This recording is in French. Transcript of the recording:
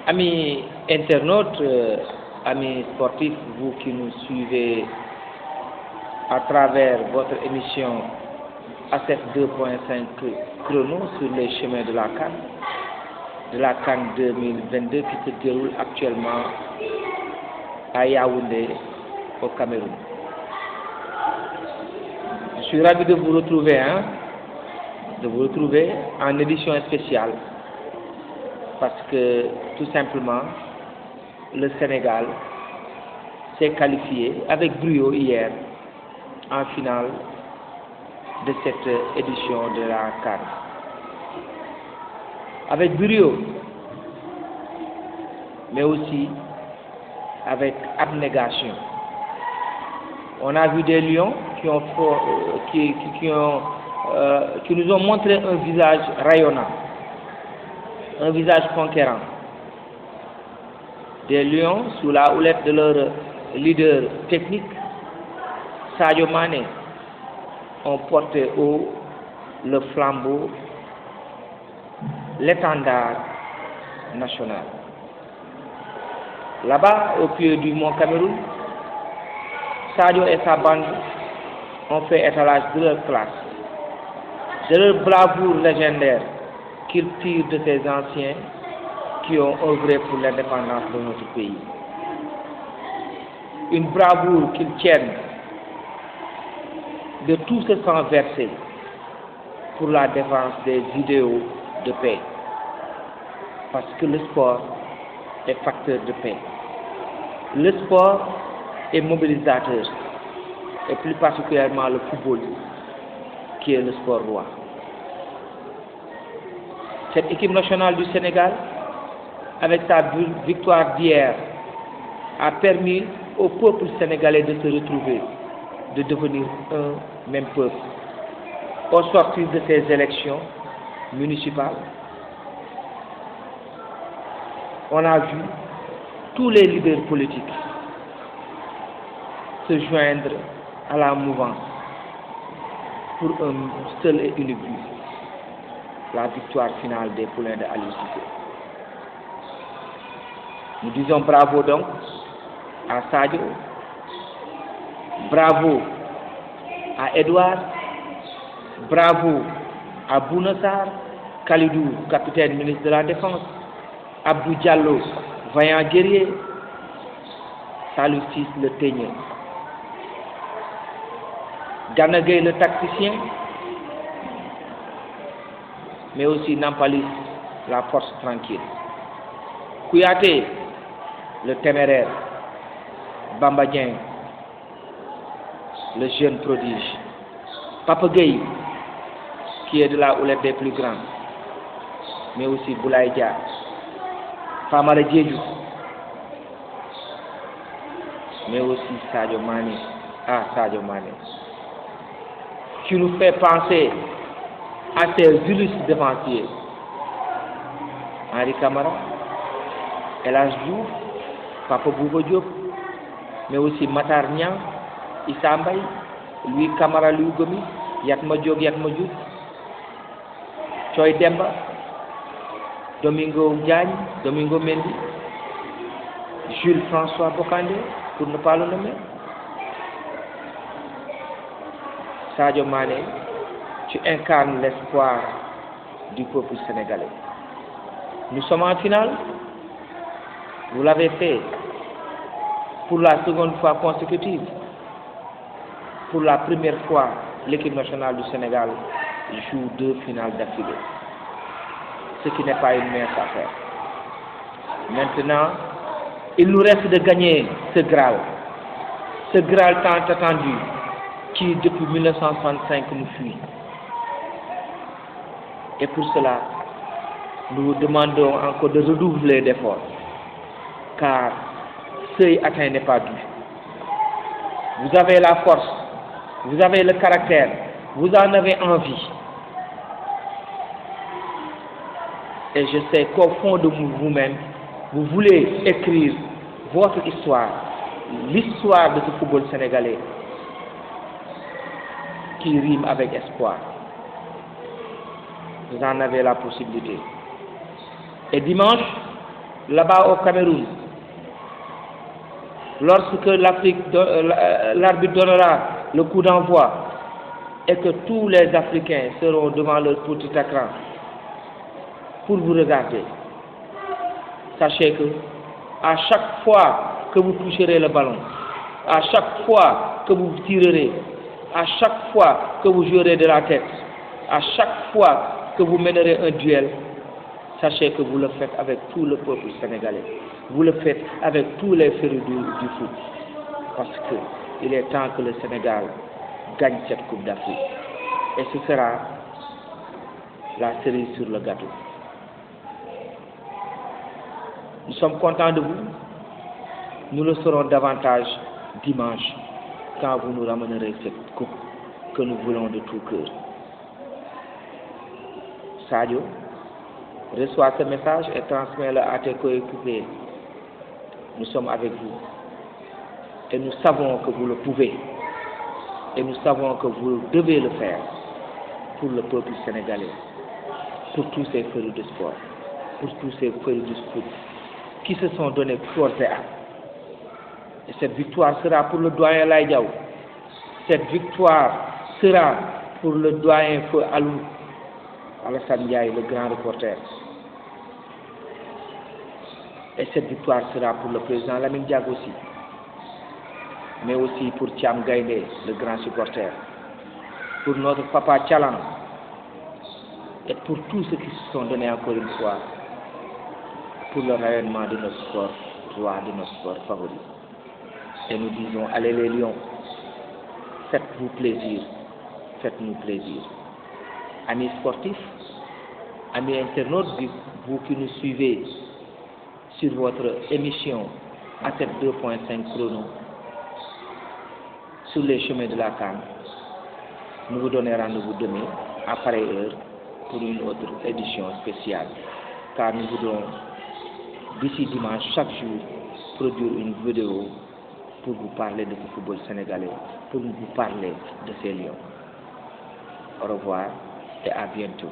Amis internautes, amis sportifs, vous qui nous suivez à travers votre émission ASEF 2.5 chrono sur les chemins de la CAN 2022 qui se déroule actuellement à Yaoundé, au Cameroun. Je suis ravi de vous retrouver, en édition spéciale parce que tout simplement le Sénégal s'est qualifié avec brio hier en finale de cette édition de la CAN. Avec brio, mais aussi avec abnégation. On a vu des lions qui nous ont montré un visage rayonnant, un visage conquérant. Des lions sous la houlette de leur leader technique, Sadio Mané, ont porté haut le flambeau, l'étendard national. Là-bas, au pied du mont Cameroun, Sadio et sa bande ont fait étalage de leur classe, de leur bravoure légendaire qu'ils tirent de ces anciens qui ont œuvré pour l'indépendance de notre pays. Une bravoure qu'ils tiennent de tout ce sang versé pour la défense des idéaux de paix. Parce que le sport est facteur de paix. Le sport est mobilisateur, et plus particulièrement le football, qui est le sport roi. Cette équipe nationale du Sénégal, avec sa victoire d'hier, a permis au peuple sénégalais de se retrouver, de devenir un même peuple. Au sortir de ces élections municipales, on a vu tous les leaders politiques se joindre à la mouvance pour un seul et unique but, la victoire finale des poulains de Aliou Cissé. Nous disons bravo donc à Sadio, bravo à Edouard, bravo à Bouna Sarr, Kalidou, capitaine ministre de la Défense, Abdou Diallo, vaillant guerrier, Salou Ciss le teigneux, Gana Gueye le tacticien, mais aussi Nampalis, la force tranquille, Kouyaté, le téméraire, Bamba Dieng, le jeune prodige, Papa Gueye, qui est de la houlette des plus grands, mais aussi Boulaye Dia, Famara Diédhiou, mais aussi Sadio Mané, qui nous fait penser à ces illustres défenseurs, Henri Camara, El Hadj Diouf, Papa Bouba Diop, mais aussi Matar Niang, Issa Mbaye, Louis Camara, Louis Gomis, Yatma Diop, Yatma Diouf, Thioye Demba, Domingo Diagne, Domingo Mendy, Jules François Bocandé, pour ne pas le nommer. Sadio Mané, tu incarnes l'espoir du peuple sénégalais. Nous sommes en finale. Vous l'avez fait pour la seconde fois consécutive. Pour la première fois, l'équipe nationale du Sénégal joue 2 finales d'affilée. Ce qui n'est pas une mince affaire. Maintenant, il nous reste de gagner ce Graal tant attendu, qui depuis 1965 nous fuit. Et pour cela, nous vous demandons encore de redoubler d'efforts, car seuil atteint n'est pas dû. Vous avez la force, vous avez le caractère, vous en avez envie. Et je sais qu'au fond de vous-même, vous voulez écrire votre histoire, l'histoire de ce football sénégalais qui rime avec espoir. Vous en avez la possibilité. Et dimanche, là-bas au Cameroun, lorsque l'arbitre donnera le coup d'envoi et que tous les Africains seront devant leur petit écran pour vous regarder, sachez que à chaque fois que vous toucherez le ballon, à chaque fois que vous tirerez, à chaque fois que vous jouerez de la tête, à chaque fois que vous mènerez un duel, sachez que vous le faites avec tout le peuple sénégalais. Vous le faites avec tous les férus du foot. Parce qu'il est temps que le Sénégal gagne cette Coupe d'Afrique. Et ce sera la cerise sur le gâteau. Nous sommes contents de vous. Nous le serons davantage dimanche quand vous nous ramènerez cette coupe que nous voulons de tout cœur. Sadio, reçois ce message et transmets-le à tes coéquipiers. Nous sommes avec vous. Et nous savons que vous le pouvez. Et nous savons que vous devez le faire pour le peuple sénégalais, pour tous ces férus de sport, pour tous ces férus du foot qui se sont donnés corps et âme. Et cette victoire sera pour le doyen Laïdiaou. Cette victoire sera pour le doyen Feu Alou, Alassane Ndiaye, le grand reporter. Et cette victoire sera pour le président Lamine Diack aussi, mais aussi pour Thiam Gaïndé, le grand supporter, pour notre papa Tchalan, et pour tous ceux qui se sont donnés encore une fois pour le rayonnement de notre sport, roi de notre sport favori. Et nous disons, allez les Lions, faites-vous plaisir, faites-nous plaisir. Amis sportifs, amis internautes, vous qui nous suivez sur votre émission ATET 2.5 chrono, sur les chemins de la CAN, nous vous donnons rendez-vous demain à pareille heure pour une autre édition spéciale, car nous voudrons d'ici dimanche chaque jour produire une vidéo pour vous parler de ce football sénégalais, pour vous parler de ces Lions. Au revoir et à bientôt.